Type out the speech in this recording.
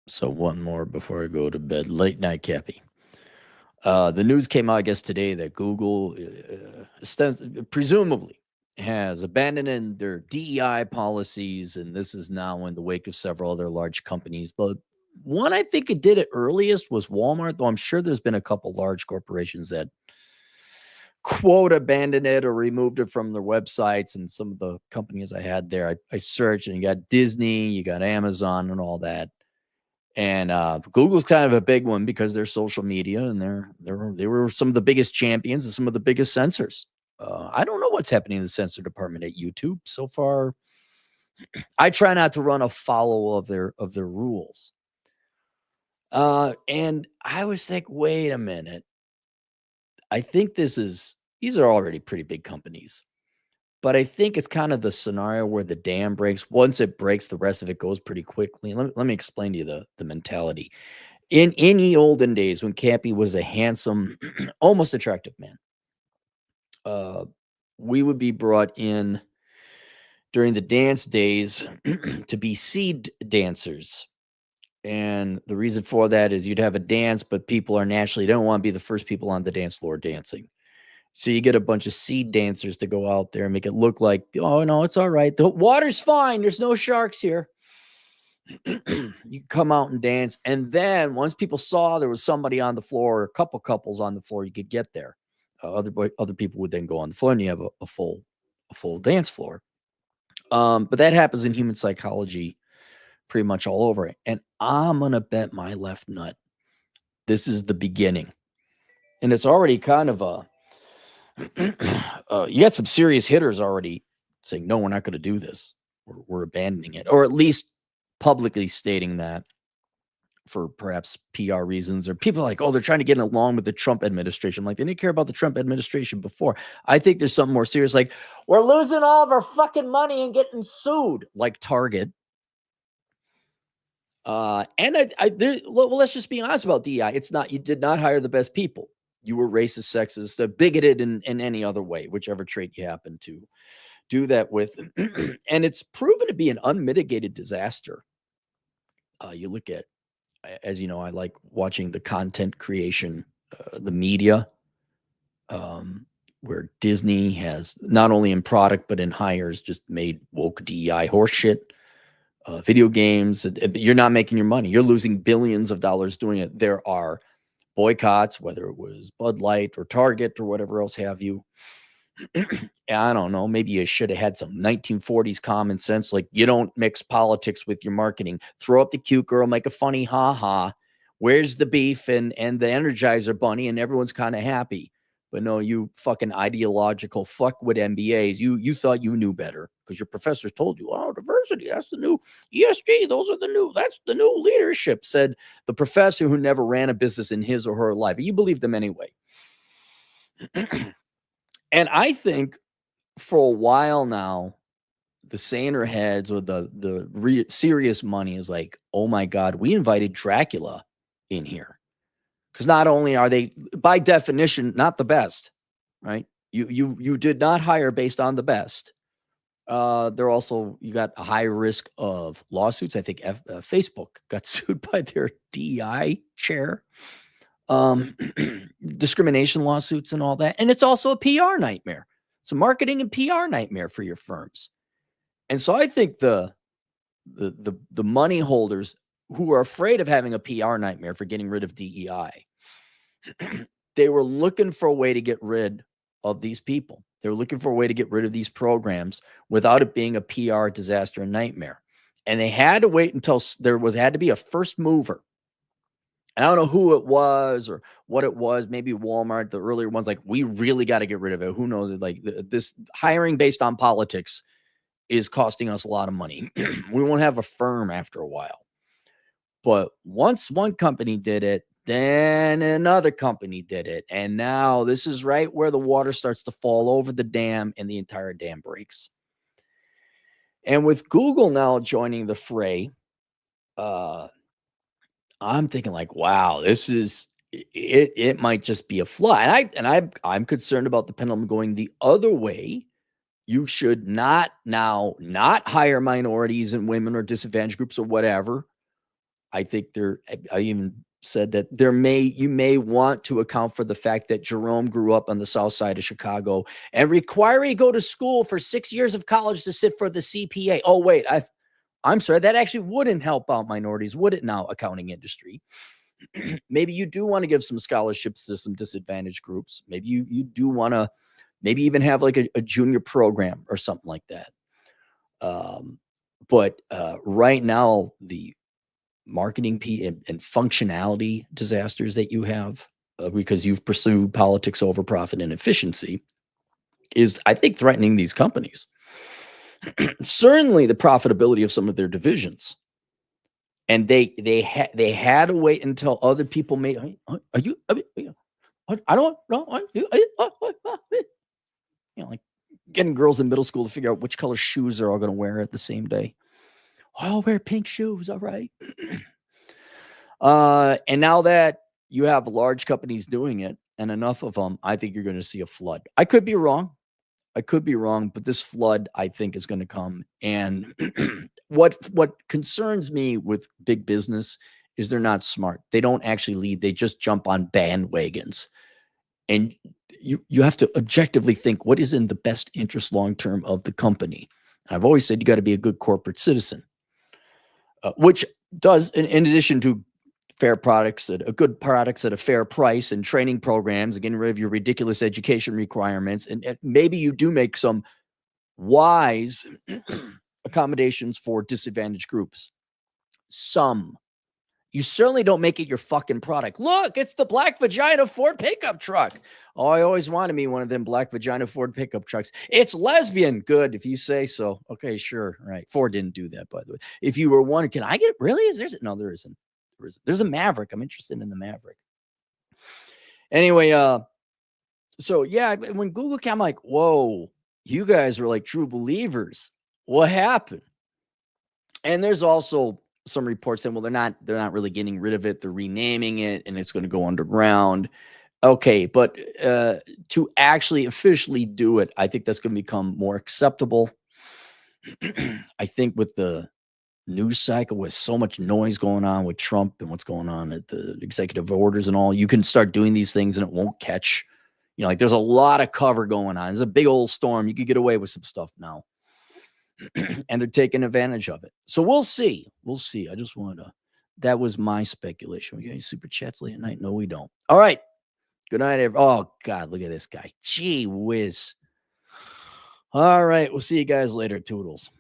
So one more before I go to bed. Late night Cappy. The news came out, I guess, today that Google presumably has abandoned their DEI policies, and this is now in the wake of several other large companies. The one I think it did it earliest was Walmart, though I'm sure there's been a couple large corporations that quote abandoned it or removed it from their websites. And some of the companies I had there, I searched, and you got Disney, you got Amazon, and all that. And Google's kind of a big one because they're social media, and they were some of the biggest champions and some of the biggest censors. I don't know what's happening in the censor department at YouTube so far. I try not to run afoul of their rules. And I was like, wait a minute. I think these are already pretty big companies. But I think it's kind of the scenario where the dam breaks. Once it breaks, the rest of it goes pretty quickly. Let me explain to you the mentality. In the olden days, when Cappy was a handsome, almost attractive man, we would be brought in during the dance days to be seed dancers. And the reason for that is you'd have a dance, but people are naturally don't want to be the first people on the dance floor dancing. So you get a bunch of seed dancers to go out there and make it look like, oh, no, it's all right. The water's fine. There's no sharks here. You come out and dance. And then once people saw there was somebody on the floor, or a couple couples on the floor, you could get there. Other people would then go on the floor, and you have a full dance floor. But that happens in human psychology pretty much all over it. And I'm going to bet my left nut this is the beginning. And it's already kind of a you got some serious hitters already saying, no, we're not going to do this. We're abandoning it, or at least publicly stating that for perhaps PR reasons, or people like, oh, they're trying to get along with the Trump administration. I'm like, they didn't care about the Trump administration before. I think there's something more serious, like we're losing all of our fucking money and getting sued, like Target. And let's just be honest about DEI. It's not, you did not hire the best people. You were racist, sexist, bigoted in any other way, whichever trait you happen to do that with. And it's proven to be an unmitigated disaster. You look at, as you know, I like watching the content creation, the media, where Disney has not only in product, but in hires just made woke DEI horseshit. Video games, you're not making your money. You're losing billions of dollars doing it. There are boycotts, whether it was Bud Light or Target or whatever else have you. I don't know. Maybe you should have had some 1940s common sense. Like, you don't mix politics with your marketing. Throw up the cute girl, make a funny ha-ha. Where's the beef and the Energizer Bunny? And everyone's kind of happy. But no, you fucking ideological fuck with MBAs. You thought you knew better because your professors told you, oh, diversity, that's the new ESG. That's the new leadership, said the professor who never ran a business in his or her life. But you believe them anyway. And I think for a while now, the saner heads or the serious money is like, oh my God, we invited Dracula in here. Because not only are they, by definition, not the best, right? You did not hire based on the best. They're also, you got a high risk of lawsuits. I think Facebook got sued by their DEI chair. Discrimination lawsuits and all that. And it's also a PR nightmare. It's a marketing and PR nightmare for your firms. And so I think the money holders who are afraid of having a PR nightmare for getting rid of DEI, they were looking for a way to get rid of these people. They were looking for a way to get rid of these programs without it being a PR disaster and nightmare. And they had to wait until had to be a first mover. And I don't know who it was or what it was. Maybe Walmart, the earlier ones, like, we really got to get rid of it. Who knows? Like, this hiring based on politics is costing us a lot of money. We won't have a firm after a while. But once one company did it, then another company did it. And now this is right where the water starts to fall over the dam and the entire dam breaks. And with Google now joining the fray, I'm thinking like, wow, this is it. It might just be a flaw. I'm concerned about the pendulum going the other way. You should not hire minorities and women or disadvantaged groups or whatever. I think I even said that you may want to account for the fact that Jerome grew up on the south side of Chicago and require he go to school for 6 years of college to sit for the CPA. Oh, wait, I'm sorry, that actually wouldn't help out minorities, would it now, accounting industry? Maybe you do want to give some scholarships to some disadvantaged groups. Maybe you do want to maybe even have like a junior program or something like that. But right now, the marketing and functionality disasters that you have because you've pursued politics over profit and efficiency is, I think, threatening these companies. Certainly the profitability of some of their divisions. And they had to wait until other people made. Are you? I don't know. Like getting girls in middle school to figure out which color shoes they're all going to wear at the same day. I'll wear pink shoes. All right. And now that you have large companies doing it and enough of them, I think you're going to see a flood. I could be wrong, but this flood, I think, is going to come. And what concerns me with big business is they're not smart. They don't actually lead. They just jump on bandwagons. And you have to objectively think, what is in the best interest long-term of the company? I've always said you got to be a good corporate citizen, which does, in addition to fair products at good products at a fair price and training programs and getting rid of your ridiculous education requirements. And maybe you do make some wise accommodations for disadvantaged groups. You certainly don't make it your fucking product. Look, it's the black vagina Ford pickup truck. Oh, I always wanted me one of them black vagina Ford pickup trucks. It's lesbian. Good, if you say so. Okay, sure. Right. Ford didn't do that, by the way. If you were one, can I get it? Really? No, there isn't. There's a Maverick. I'm interested in the Maverick. Anyway, so yeah, when Google came, I'm like, whoa, you guys are like true believers. What happened? And there's also some reports saying, well, they're not really getting rid of it. They're renaming it and it's going to go underground. Okay, but to actually officially do it, I think that's going to become more acceptable. I think with the news cycle, with so much noise going on with Trump and what's going on at the executive orders and all, you can start doing these things and it won't catch. Like there's a lot of cover going on. There's a big old storm. You could get away with some stuff now. And they're taking advantage of it. So we'll see. I just wanted to, that was my speculation. We got any super chats late at night? No, we don't. All right. Good night, everyone. Oh, God, look at this guy. Gee whiz. All right. We'll see you guys later. Toodles.